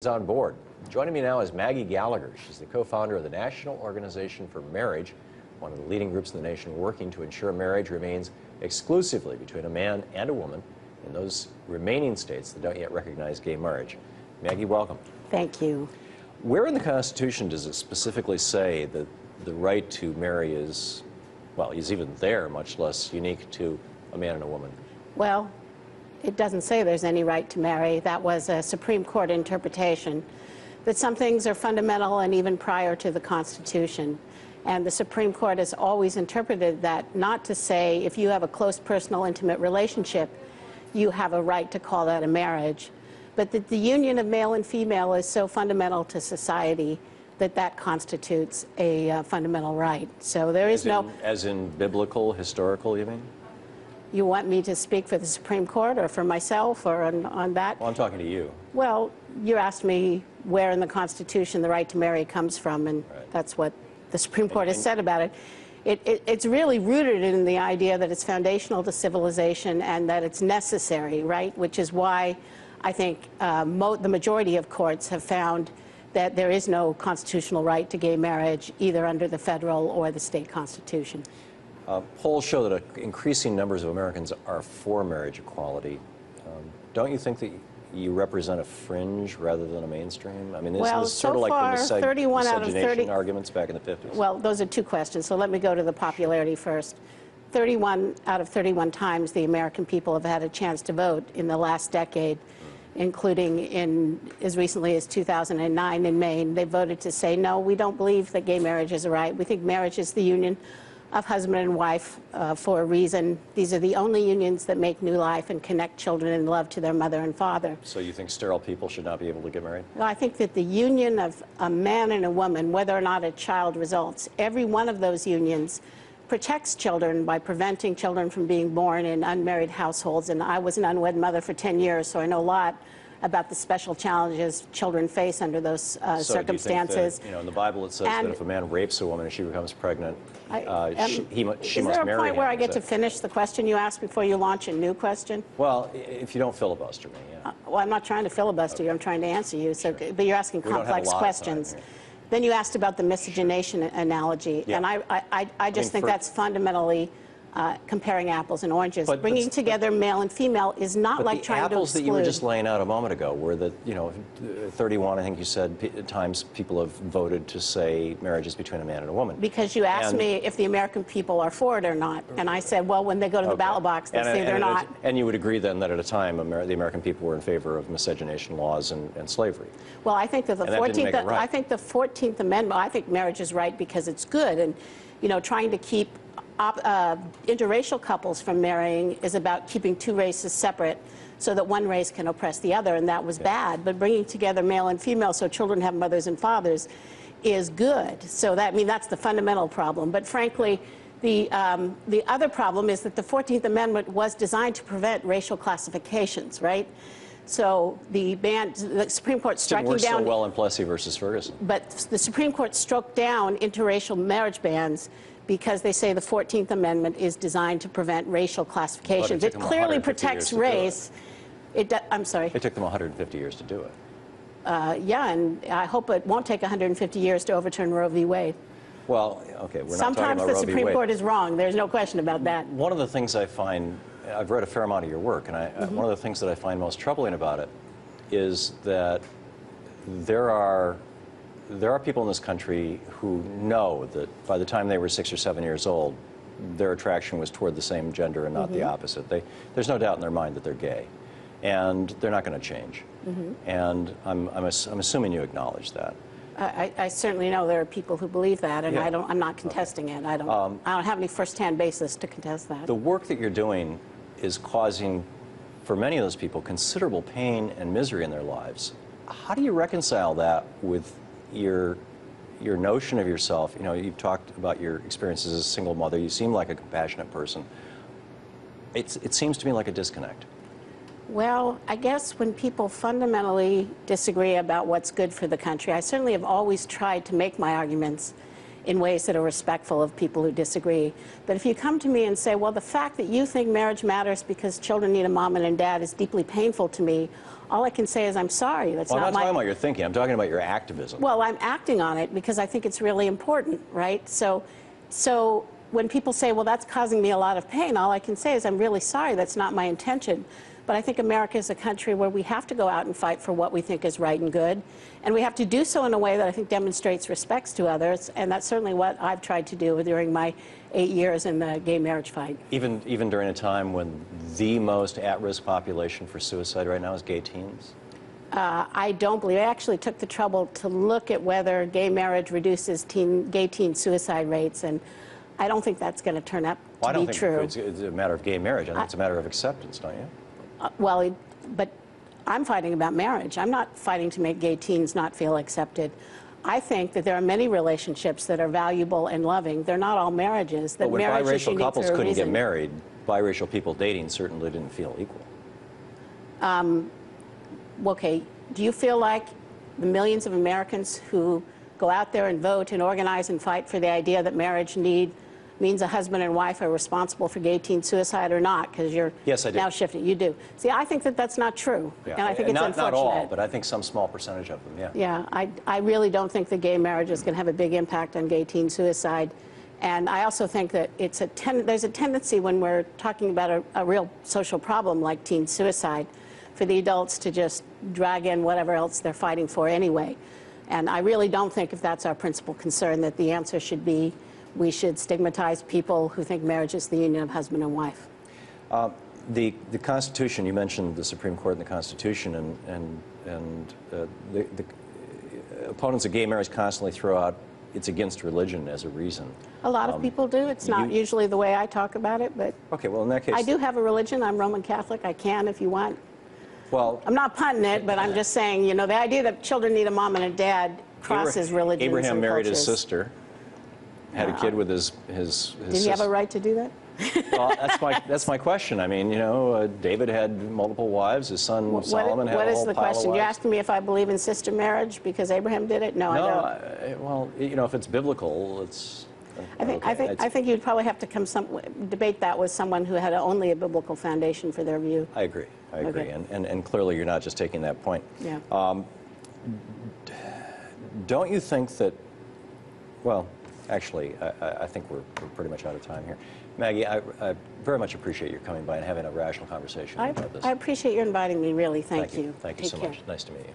Is on board. Joining me now is Maggie Gallagher. She's the co-founder of the National Organization for Marriage, one of the leading groups in the nation working to ensure marriage remains exclusively between a man and a woman in those remaining states that don't yet recognize gay marriage. Maggie, welcome. Thank you. Where in the Constitution does it specifically say that the right to marry is, well, is even there, much less unique to a man and a woman? Well, it doesn't say there's any right to marry. That was a Supreme Court interpretation, that some things are fundamental and even prior to the Constitution. And the Supreme Court has always interpreted that not to say if you have a close personal intimate relationship, you have a right to call that a marriage, but that the union of male and female is so fundamental to society that that constitutes a fundamental right. So there is no... As in biblical, historical, you mean? You want me to speak for the Supreme Court or for myself or on that? Well, I'm talking to you. Well, you asked me where in the Constitution the right to marry comes from, and that's what the Supreme Court has said about it. It's really rooted in the idea that it's foundational to civilization and that it's necessary, right? Which is why I think the majority of courts have found that there is no constitutional right to gay marriage, either under the federal or the state constitution. Polls show that increasing numbers of Americans are for marriage equality. Don't you think that you represent a fringe rather than a mainstream? I mean, isn't this sort of like the 31 out of 30 arguments back in the 50s? Well, those are two questions, so let me go to the popularity first. 31 out of 31 times the American people have had a chance to vote in the last decade, including in as recently as 2009 in Maine. They voted to say, no, we don't believe that gay marriage is a right. We think marriage is the union of husband and wife for a reason. These are the only unions that make new life and connect children in love to their mother and father. So you think sterile people should not be able to get married? Well, I think that the union of a man and a woman, whether or not a child results, every one of those unions protects children by preventing children from being born in unmarried households. And I was an unwed mother for 10 years, so I know a lot about the special challenges children face under those circumstances. Do you think that, in the Bible it says that if a man rapes a woman and she becomes pregnant, she must marry him? Is there a point where I get to finish the question you asked before you launch a new question? Well, if you don't filibuster me, yeah. Well, I'm not trying to filibuster you. I'm trying to answer you. So, but you're asking complex questions. Then you asked about the miscegenation analogy, and I just think that's fundamentally comparing apples and oranges. Bringing together male and female is not like trying to exclude. The apples that you were just laying out a moment ago were that, 31, I think you said, times people have voted to say marriage is between a man and a woman. Because you asked me if the American people are for it or not, and I said, well, when they go to the ballot box, they say they're not. And you would agree then that at a time the American people were in favor of miscegenation laws and slavery. Well, I think that the 14th Amendment, I think marriage is right because it's good, and trying to keep interracial couples from marrying is about keeping two races separate so that one race can oppress the other, and that was bad. But bringing together male and female so children have mothers and fathers is good. So that's the fundamental problem. But frankly, the other problem is that the 14th Amendment was designed to prevent racial classifications, right? So the Supreme Court striking down... It didn't work so well in Plessy versus Ferguson. But the Supreme Court struck down interracial marriage bans because they say the 14th Amendment is designed to prevent racial classifications. It clearly protects race. I'm sorry? It took them 150 years to do it. Yeah, and I hope it won't take 150 years to overturn Roe v. Wade. Well, okay, we're not talking about Roe v. Wade. Sometimes the Supreme Court is wrong. There's no question about that. One of the things I find, I've read a fair amount of your work, and one of the things that I find most troubling about it is that there are people in this country who know that by the time they were 6 or 7 years old, their attraction was toward the same gender and not the opposite. There's no doubt in their mind that they're gay, and they're not going to change. And I'm assuming you acknowledge that. I certainly know there are people who believe that, and I'm not contesting it. I don't have any first-hand basis to contest that. The work that you're doing is causing, for many of those people, considerable pain and misery in their lives. How do you reconcile that with your notion of yourself? You've talked about your experiences as a single mother. You seem like a compassionate person. It seems to me like a disconnect. Well, I guess when people fundamentally disagree about what's good for the country, I certainly have always tried to make my arguments in ways that are respectful of people who disagree. But if you come to me and say, well, the fact that you think marriage matters because children need a mom and a dad is deeply painful to me, all I can say is I'm sorry. That's well, not I'm not talking about your thinking. I'm talking about your activism. Well, I'm acting on it because I think it's really important, right? So when people say, well, that's causing me a lot of pain, all I can say is I'm really sorry. That's not my intention. But I think America is a country where we have to go out and fight for what we think is right and good. And we have to do so in a way that I think demonstrates respect to others. And that's certainly what I've tried to do during my 8 years in the gay marriage fight. Even during a time when the most at-risk population for suicide right now is gay teens? I don't believe. I actually took the trouble to look at whether gay marriage reduces gay teen suicide rates. And I don't think that's going to turn out to be true. It's a matter of gay marriage. I think it's a matter of acceptance, don't you? Well, but I'm fighting about marriage. I'm not fighting to make gay teens not feel accepted. I think that there are many relationships that are valuable and loving. They're not all marriages. That but when biracial couples couldn't get reason. married, biracial people dating certainly didn't feel equal. Okay, do you feel like the millions of Americans who go out there and vote and organize and fight for the idea that marriage means a husband and wife are responsible for gay teen suicide or not? Because you're now shifting. You do. See, I think that that's not true. Yeah. And I think it's unfortunate. Not all, but I think some small percentage of them, yeah. Yeah, I really don't think that gay marriage is going to have a big impact on gay teen suicide. And I also think that there's a tendency when we're talking about a real social problem like teen suicide for the adults to just drag in whatever else they're fighting for anyway. And I really don't think, if that's our principal concern, that the answer should be we should stigmatize people who think marriage is the union of husband and wife. The Constitution, you mentioned the Supreme Court and the Constitution, and the opponents of gay marriage constantly throw out it's against religion as a reason. A lot of people do. It's not usually the way I talk about it, but okay, well, in that case, I do have a religion. I'm Roman Catholic. I can if you want. Well, I'm not punting it, but I'm just saying, you know, the idea that children need a mom and a dad crosses religions and Abraham married cultures. his sister, had a kid with his Did he have a right to do that? Well, that's my question. I mean, you know, David had multiple wives. His son Solomon had a whole pile of wives. What is the question? You're asking me if I believe in sister marriage because Abraham did it? No, I don't. Well, you know, if it's biblical, it's. I think you'd probably have to debate that with someone who had only a biblical foundation for their view. I agree. I agree. Okay. And clearly you're not just taking that point. Yeah. Don't you think that, well, actually, I think we're pretty much out of time here. Maggie, I very much appreciate your coming by and having a rational conversation about this. I appreciate your inviting me, really. Thank you. Thank you so much. Nice to meet you.